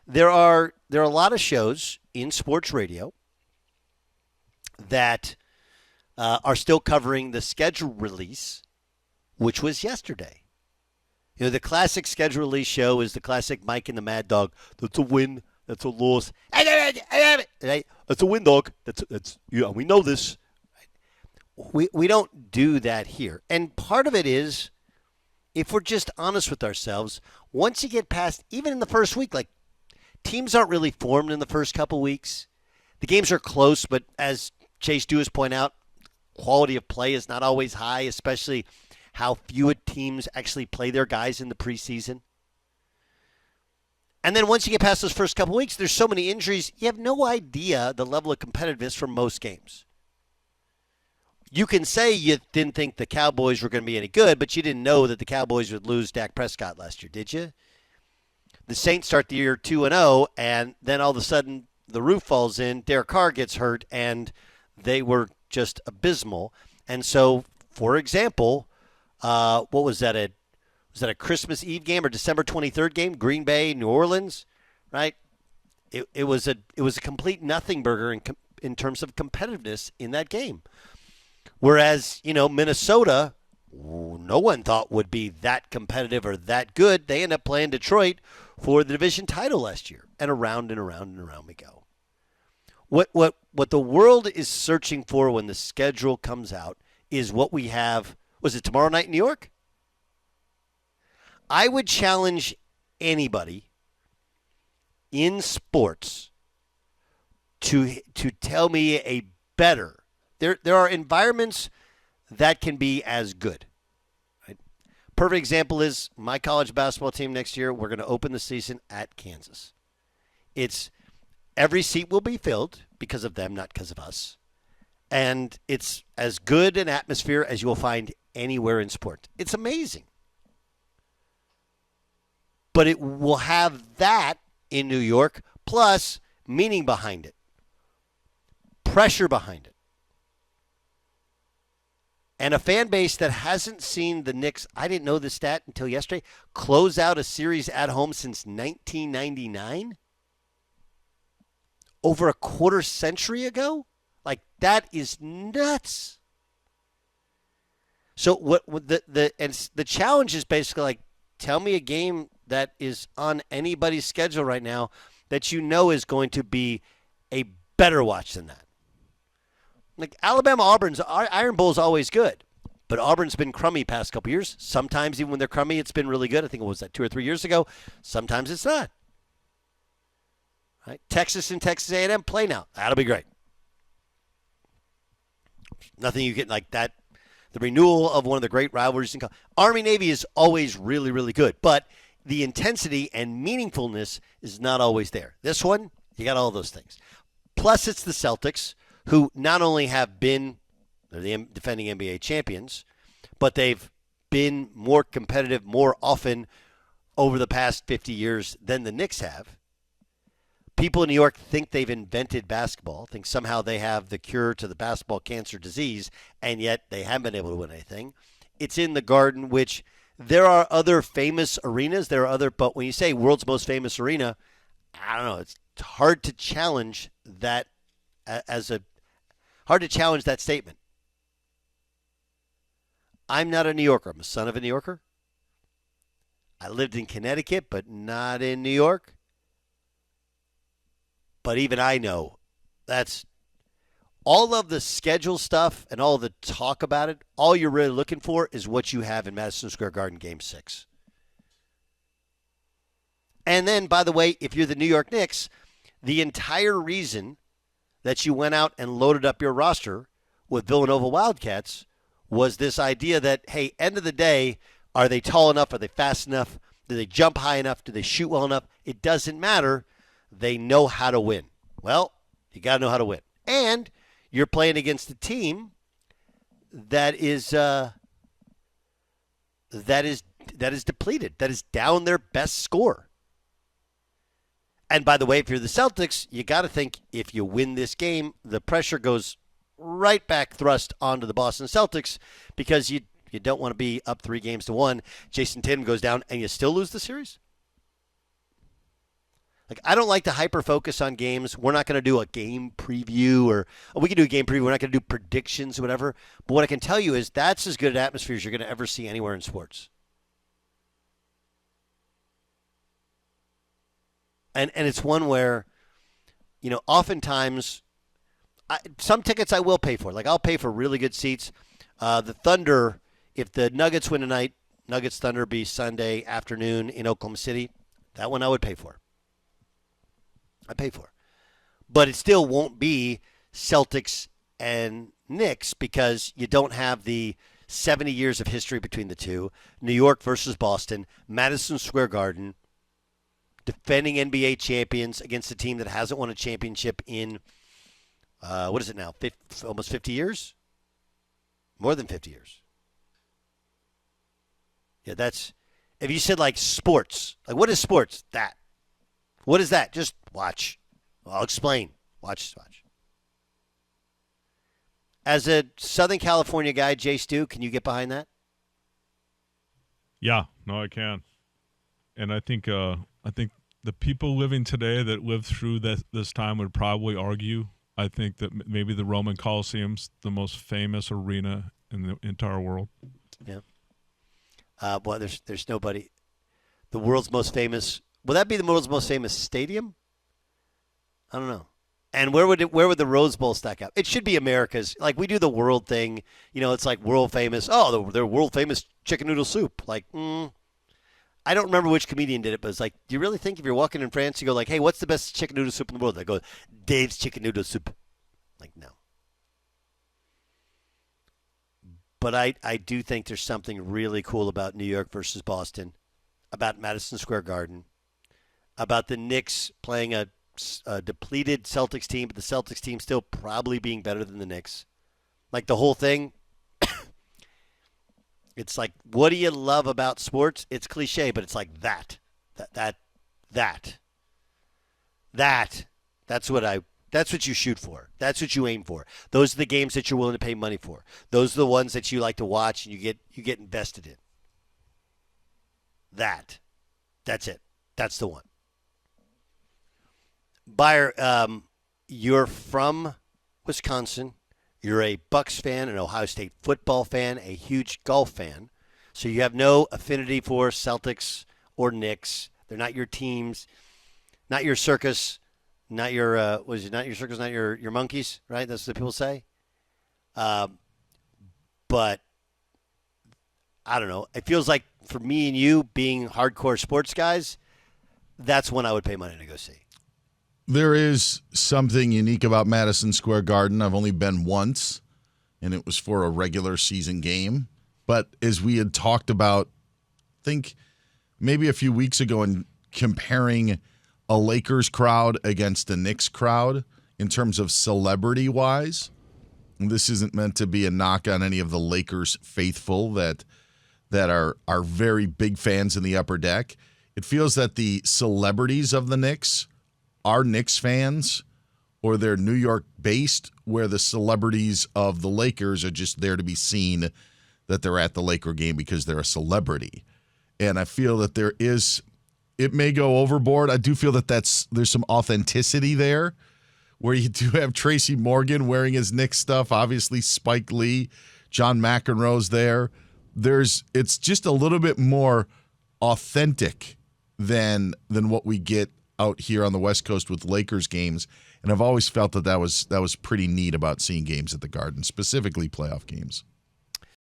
There are a lot of shows in sports radio that are still covering the schedule release, which was yesterday. The classic schedule release show is the classic Mike and the Mad Dog. That's a win. That's a loss. That's a win, dog. That's we know this. We don't do that here. And part of it is, if we're just honest with ourselves, once you get past, even in the first week, like teams aren't really formed in the first couple weeks. The games are close, but as Chase Dewis point out, quality of play is not always high, especially how few teams actually play their guys in the preseason. And then once you get past those first couple weeks, there's so many injuries, you have no idea the level of competitiveness for most games. You can say you didn't think the Cowboys were going to be any good, but you didn't know that the Cowboys would lose Dak Prescott last year, did you? The Saints start the year 2-0, and then all of a sudden the roof falls in, Derek Carr gets hurt, and they were just abysmal. And so, for example, what was that? Was that a Christmas Eve game or December 23rd game? Green Bay, New Orleans, right? It was a complete nothing burger in terms of competitiveness in that game. Whereas, Minnesota, no one thought would be that competitive or that good. They end up playing Detroit for the division title last year, and around and around and around we go. What the world is searching for when the schedule comes out is what we have. Was it tomorrow night in New York? I would challenge anybody in sports to tell me a better. There are environments that can be as good. Right? Perfect example is my college basketball team next year. We're going to open the season at Kansas. It's every seat will be filled because of them, not because of us. And it's as good an atmosphere as you will find anywhere in sport. It's amazing. But it will have that in New York, plus meaning behind it, pressure behind it. And a fan base that hasn't seen the Knicks, I didn't know this stat until yesterday, close out a series at home since 1999? Over a quarter century ago? Like, that is nuts. So the challenge is basically like, tell me a game that is on anybody's schedule right now that you know is going to be a better watch than that. Like Auburn's Iron Bowl is always good, but Auburn's been crummy past couple years. Sometimes even when they're crummy, it's been really good. I think it was that 2 or 3 years ago. Sometimes it's not. Right? Texas and Texas A&M play now. That'll be great. Nothing you get like that. The renewal of one of the great rivalries. Army-Navy is always really, really good, but the intensity and meaningfulness is not always there. This one, you got all those things. Plus, it's the Celtics, who not only have been the defending NBA champions, but they've been more competitive more often over the past 50 years than the Knicks have. People in New York think they've invented basketball, think somehow they have the cure to the basketball cancer disease, and yet they haven't been able to win anything. It's in the Garden, which there are other famous arenas. But when you say world's most famous arena, I don't know. It's hard to challenge that hard to challenge that statement. I'm not a New Yorker. I'm a son of a New Yorker. I lived in Connecticut, but not in New York. But even I know that's all of the schedule stuff and all the talk about it. All you're really looking for is what you have in Madison Square Garden Game 6. And then, by the way, if you're the New York Knicks, the entire reason that you went out and loaded up your roster with Villanova Wildcats was this idea that, hey, end of the day, are they tall enough? Are they fast enough? Do they jump high enough? Do they shoot well enough? It doesn't matter. They know how to win. Well, you got to know how to win. And you're playing against a team that is depleted, that is down their best score. And by the way, if you're the Celtics, you got to think if you win this game, the pressure goes right back thrust onto the Boston Celtics because you don't want to be up 3-1. Jason Tatum goes down and you still lose the series. Like, I don't like to hyper-focus on games. We're not going to do a game preview, or we can do a game preview. We're not going to do predictions or whatever. But what I can tell you is that's as good an atmosphere as you're going to ever see anywhere in sports. And it's one where, oftentimes, some tickets I will pay for. Like, I'll pay for really good seats. The Thunder, if the Nuggets win tonight, Nuggets Thunder be Sunday afternoon in Oklahoma City, that one I would pay for. I pay for. But it still won't be Celtics and Knicks because you don't have the 70 years of history between the two. New York versus Boston, Madison Square Garden, defending NBA champions against a team that hasn't won a championship in, what is it now, almost 50 years? More than 50 years. Yeah, that's, if you said like sports, like what is sports? That. What is that? Just watch. I'll explain. Watch. As a Southern California guy, Jay Stu, can you get behind that? Yeah, no, I can. And I think the people living today that lived through this time would probably argue. I think that maybe the Roman Coliseum's the most famous arena in the entire world. Yeah. Well, there's nobody. The world's most famous. Will that be the world's most famous stadium? I don't know. And where would the Rose Bowl stack up? It should be America's. Like, we do the world thing. It's like world famous. Oh, they're world famous chicken noodle soup. Like, I don't remember which comedian did it, but it's like, do you really think if you're walking in France, you go like, hey, what's the best chicken noodle soup in the world? They go, Dave's chicken noodle soup. Like, no. But I do think there's something really cool about New York versus Boston, about Madison Square Garden, about the Knicks playing a depleted Celtics team, but the Celtics team still probably being better than the Knicks. Like, the whole thing, it's like, what do you love about sports? It's cliche, but it's like that. That's what you shoot for. That's what you aim for. Those are the games that you're willing to pay money for. Those are the ones that you like to watch and you get invested in. That's it. That's the one. Buyer, you're from Wisconsin. You're a Bucks fan, an Ohio State football fan, a huge golf fan. So you have no affinity for Celtics or Knicks. They're not your teams, not your circus, not your not your circus, not your monkeys, right? That's what people say. But I don't know. It feels like for me and you being hardcore sports guys, that's one I would pay money to go see. There is something unique about Madison Square Garden. I've only been once, and it was for a regular season game. But as we had talked about, I think maybe a few weeks ago, in comparing a Lakers crowd against a Knicks crowd in terms of celebrity-wise, and this isn't meant to be a knock on any of the Lakers faithful that are very big fans in the upper deck. It feels that the celebrities of the Knicks are Knicks fans, or they're New York-based, where the celebrities of the Lakers are just there to be seen that they're at the Laker game because they're a celebrity. And I feel that it may go overboard. I do feel that there's some authenticity there, where you do have Tracy Morgan wearing his Knicks stuff, obviously Spike Lee, John McEnroe's there. It's just a little bit more authentic than what we get out here on the West Coast with Lakers games, and I've always felt that was pretty neat about seeing games at the Garden, specifically playoff games.